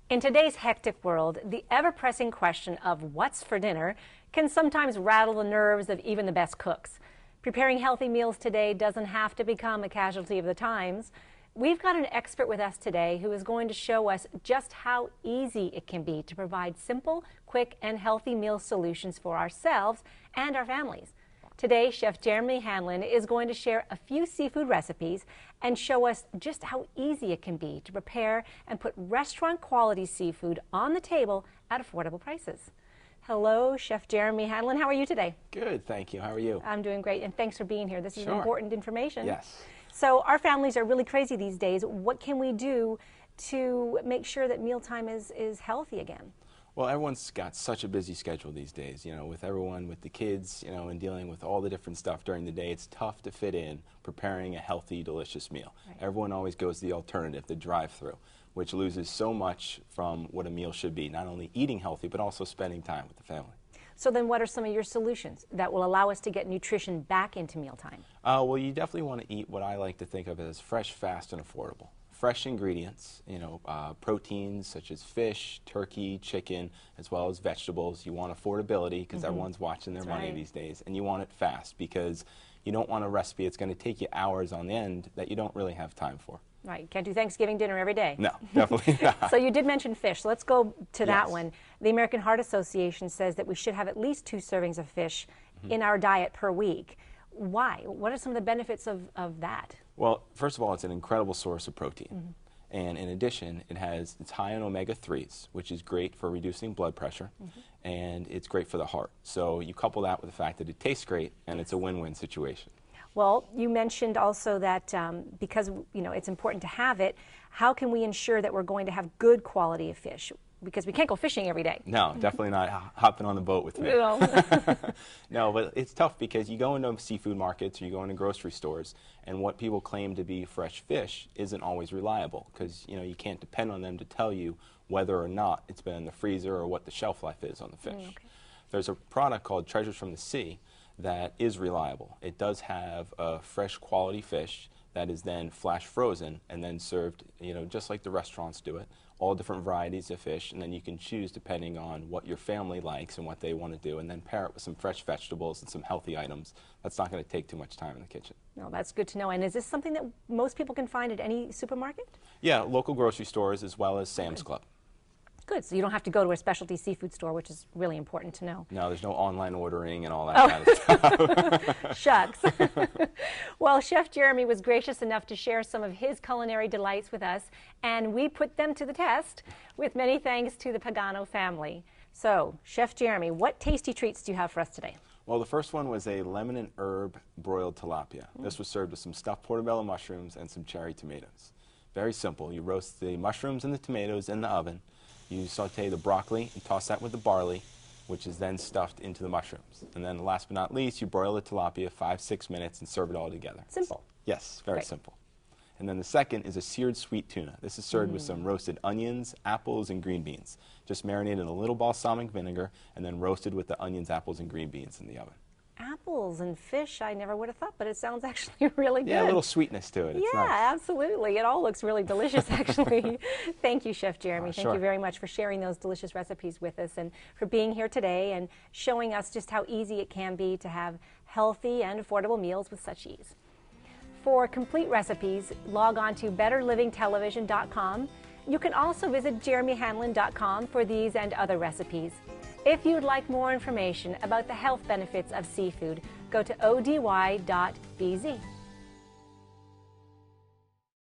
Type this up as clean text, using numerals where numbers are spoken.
In today's hectic world, the ever-pressing question of what's for dinner can sometimes rattle the nerves of even the best cooks. Preparing healthy meals today doesn't have to become a casualty of the times. We've got an expert with us today who is going to show us just how easy it can be to provide simple, quick, and healthy meal solutions for ourselves and our families. Today, Chef Jeremy Hanlon is going to share a few seafood recipes and show us just how easy it can be to prepare and put restaurant-quality seafood on the table at affordable prices. Hello, Chef Jeremy Hanlon. How are you today? Good, thank you. How are you? I'm doing great, and thanks for being here. This is Sure. important information. Yes. So our families are really crazy these days. What can we do to make sure that mealtime is healthy again? Well, everyone's got such a busy schedule these days, with everyone, with the kids, and dealing with all the different stuff during the day. It's tough to fit in preparing a healthy, delicious meal. Right. Everyone always goes the alternative, the drive-through, which loses so much from what a meal should be, not only eating healthy, but also spending time with the family. So then what are some of your solutions that will allow us to get nutrition back into mealtime? Well, you definitely want to eat what I like to think of as fresh, fast, and affordable. Fresh ingredients, proteins such as fish, turkey, chicken, as well as vegetables. You want affordability because everyone's watching their money these days, and you want it fast because you don't want a recipe that's going to take you hours on end that you don't really have time for. Right. Can't do Thanksgiving dinner every day. No, definitely not. So you did mention fish. So let's go to that one. The American Heart Association says that we should have at least 2 servings of fish in our diet per week. Why? What are some of the benefits of that? Well, first of all, it's an incredible source of protein. And in addition, it's high in omega-3s, which is great for reducing blood pressure, and it's great for the heart. So you couple that with the fact that it tastes great, and it's a win-win situation. Well, you mentioned also that because it's important to have it, how can we ensure that we're going to have good quality of fish? Because we can't go fishing every day. No, definitely not hopping on the boat with me. No. No, but it's tough because you go into seafood markets or you go into grocery stores, and what people claim to be fresh fish isn't always reliable because you can't depend on them to tell you whether or not it's been in the freezer or what the shelf life is on the fish. Okay. There's a product called Treasures from the Sea that is reliable. It does have a fresh quality fish that is then flash frozen and then served, just like the restaurants do it, all different varieties of fish, and then you can choose depending on what your family likes and what they want to do, and then pair it with some fresh vegetables and some healthy items. That's not going to take too much time in the kitchen. No, that's good to know. And is this something that most people can find at any supermarket? Yeah, local grocery stores as well as Sam's Club. Good, so you don't have to go to a specialty seafood store, which is really important to know. No, there's no online ordering and all that kind of stuff. Shucks. Well, Chef Jeremy was gracious enough to share some of his culinary delights with us, and we put them to the test with many thanks to the Pagano family. So, Chef Jeremy, what tasty treats do you have for us today? Well, the first one was a lemon and herb broiled tilapia. This was served with some stuffed portobello mushrooms and some cherry tomatoes. Very simple. You roast the mushrooms and the tomatoes in the oven. You saute the broccoli and toss that with the barley, which is then stuffed into the mushrooms. And then last but not least, you broil the tilapia 5-6 minutes and serve it all together. Simple. Yes, very simple. And then the second is a seared sweet tuna. This is served with some roasted onions, apples, and green beans. Just marinated in a little balsamic vinegar and then roasted with the onions, apples, and green beans in the oven. Apples and fish, I never would have thought, but it sounds actually really good. Yeah, a little sweetness to it. It's nice. Absolutely. It all looks really delicious, actually. Thank you, Chef Jeremy. Thank you very much for sharing those delicious recipes with us and for being here today and showing us just how easy it can be to have healthy and affordable meals with such ease. For complete recipes, log on to betterlivingtelevision.com. You can also visit jeremyhanlon.com for these and other recipes. If you'd like more information about the health benefits of seafood, go to ody.bz.